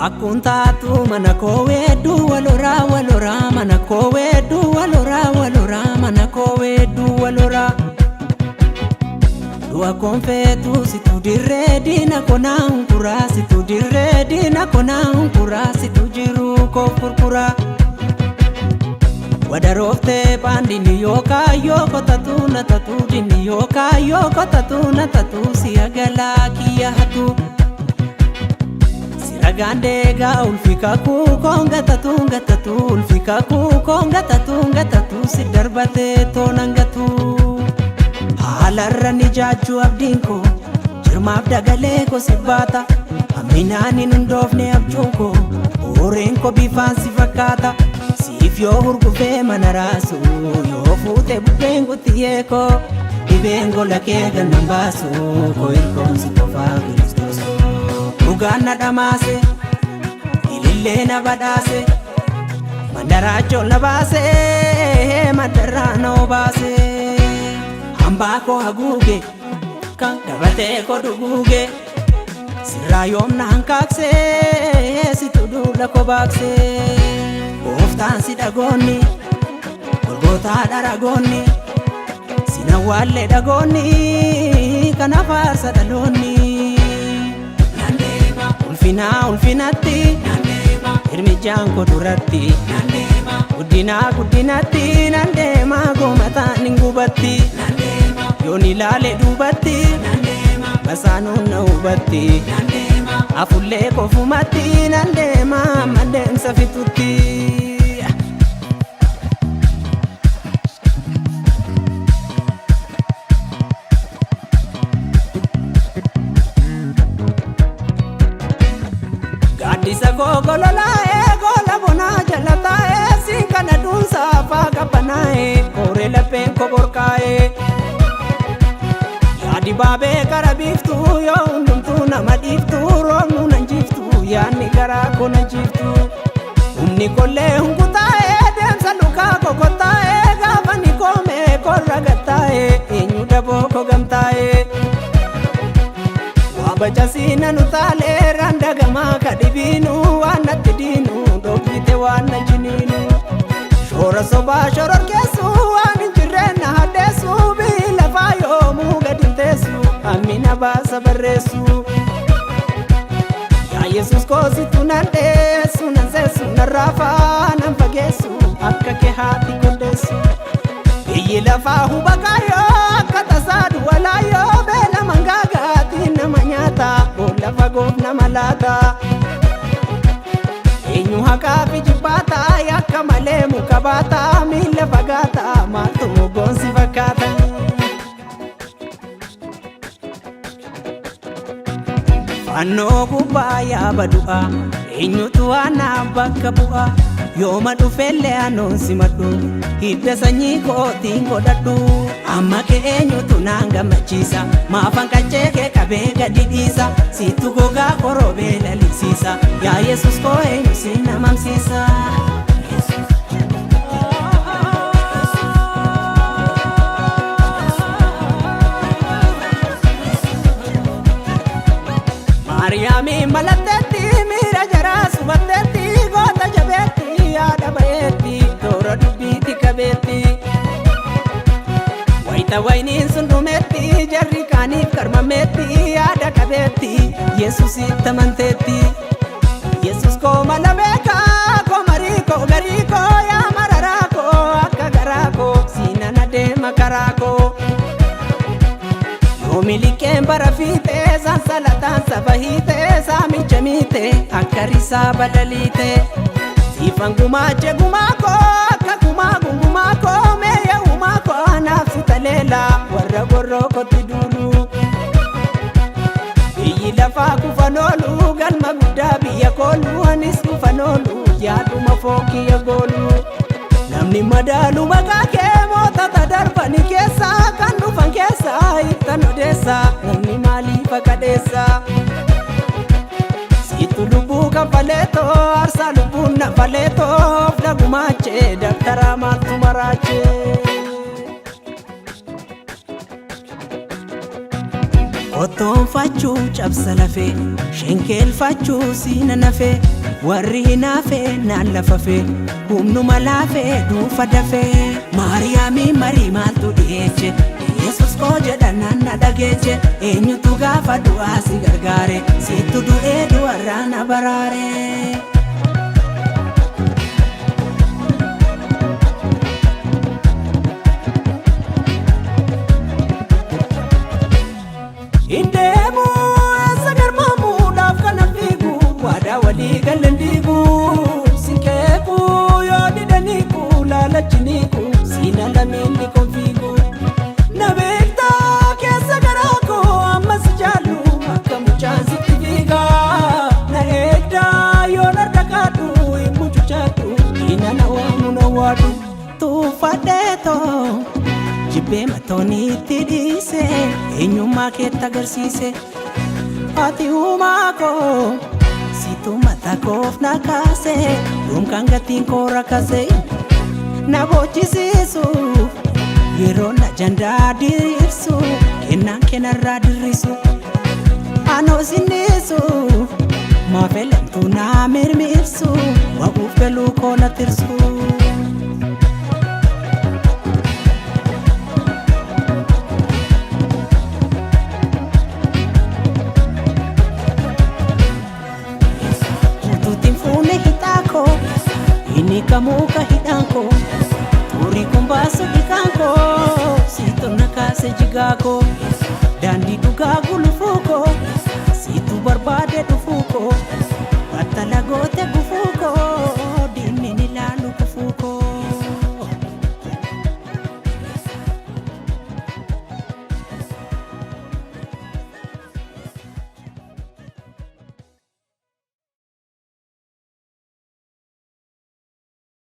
Akkuntatu mana kowedu walora mana kowedu walora mana kowedu walora Dua konfetu situ diredi na kona unkura situ diredi na kona unkura situ jiru ko kurkura Wadarofte pandini yoka yoko tatu na tatu dini yoka yoko tatu na tatu siagala kia hatu Siragandega ulfika ku konga tatu ulfika ku konga tatu sidarbate tonangatu Halarra nijaju abdinko jirma abdagale ko sibata aminani nundofne abjunko orenko bifansi fakata Sifyo hurgufe manarasu yo fute bubengo tieko Ibengo lakega nambasu koirkon sitofa Kristus Ugana damase ilille na badase Mandaracho na base mandarano base Hambako haguge kan dabate ko duguge Sirayom na hankakse situdula ko bakse Oftaan si dagonni Golgota daragonni Sinawalle dagonni Kana farsa dalonni Nandema ulfinatti Nandema Irmijanko duratti Nandema Guddinatti Nandema Gomata ningubatti Nandema Yoni lale dubatti Nandema Masanun na ubatti Nandema Afulle kofumatti Nandema Mandemsa fitutti Gadisa gogolola gola bona jalata sinkana dunsa faga banae kore lapen ko borkae Yadi babe karabiftu yo undumtu namadiftu romu nanjiftu yani gara ko nanjiftu Umni kolle hungutae demsa luka kokotae gavani kome korragatae enyu dabo ko gamtae Wabajasina nutale randa gama kadibinu wanatti dinu dokite wana jininu Shora soba shoror kesu wani jirena hadesu bila fayo mugadintesu amina basa barresu Ya Yesus kosi tunandesu nansesu narafa nanfagesu akka ke hati kondesu Iyi lafa hubakayo katasadu walayo bela mangaga Manyata, bola fagot na malata Inyu haka pijipata, yaka male mukabata Mila fagata, matumo gonsi fakata Fano kubaya badua, inyu tuana baka bua Yoma dufele anonsi madu, hidda sanyi tingo dadu Amma ke enyu tunanga machisa, mafanga cheke kabega didisa Situ goga korobe lalisisa, ya Yesus ko enyu sina mamsisa Mariami malateti, mira jara subateti Gota jabeti, ada bayeti, dora dubiti kabeti Waita wainin sundumetti, jarri kanif karmametti Ada kabeti, Yesus itamanteti Yesus ko malabeka, ko mariko gariko Ya mararako, akka garako, sinana dema karako Milike barafite sansalatan sabahite sami jamite akarisa badalite sifan gumache gumako akakuma gumako meya umako nafsi talela warra goroko tidulu Iyi lafa kufanolu galma gudda biya kolu anis kufanolu yaaduma foki ya golu Namni madalu makake mota tadarbani kesa kan dufan kesa itan odessa namni mali fakadessa Situ lubu kan faleto arsa lubu na faleto flagumache daktara matu marache Qottoonfachuu cabsa lafee shenkeelfachuu siina nafee warri hinaafee naan lafafee humnuma laafee duufa dafee Maariyaamii marii maaltu dhiyeeche Yesus koo jedhanaan na dhageeche eenyutu gaafa du'aa si gargaare sittu du'ee du'arraa na baraare. Indeemu esa garmaamuudhaaf kana fiigu waadaa walii galan diigu sinkeeku yoo didaniiku laalachiniiku siina lameenni konfiigu na beektaa keessa garaako ammas jaallu akka mucaan sitti fiiga na eegdaa yoo narra kaadhu hin mucuchaadhu diina na waamu na waadhu tuuffadheetoo jibbee matooniitti dhiise eenyummaa keetti agarsiise ati uumaa koo situ mataa koof na kaase dhuunkaan gatiin koo rakkase na boochisiisu yeroo na jandaa diriirsu kennaan kennarraa dirrisu anoo sinniisu maafelamtuu naa mirmirsu wabuuf galuu koo na tirsu. Ini kamu kahidangko, turi kumbasu ikanko.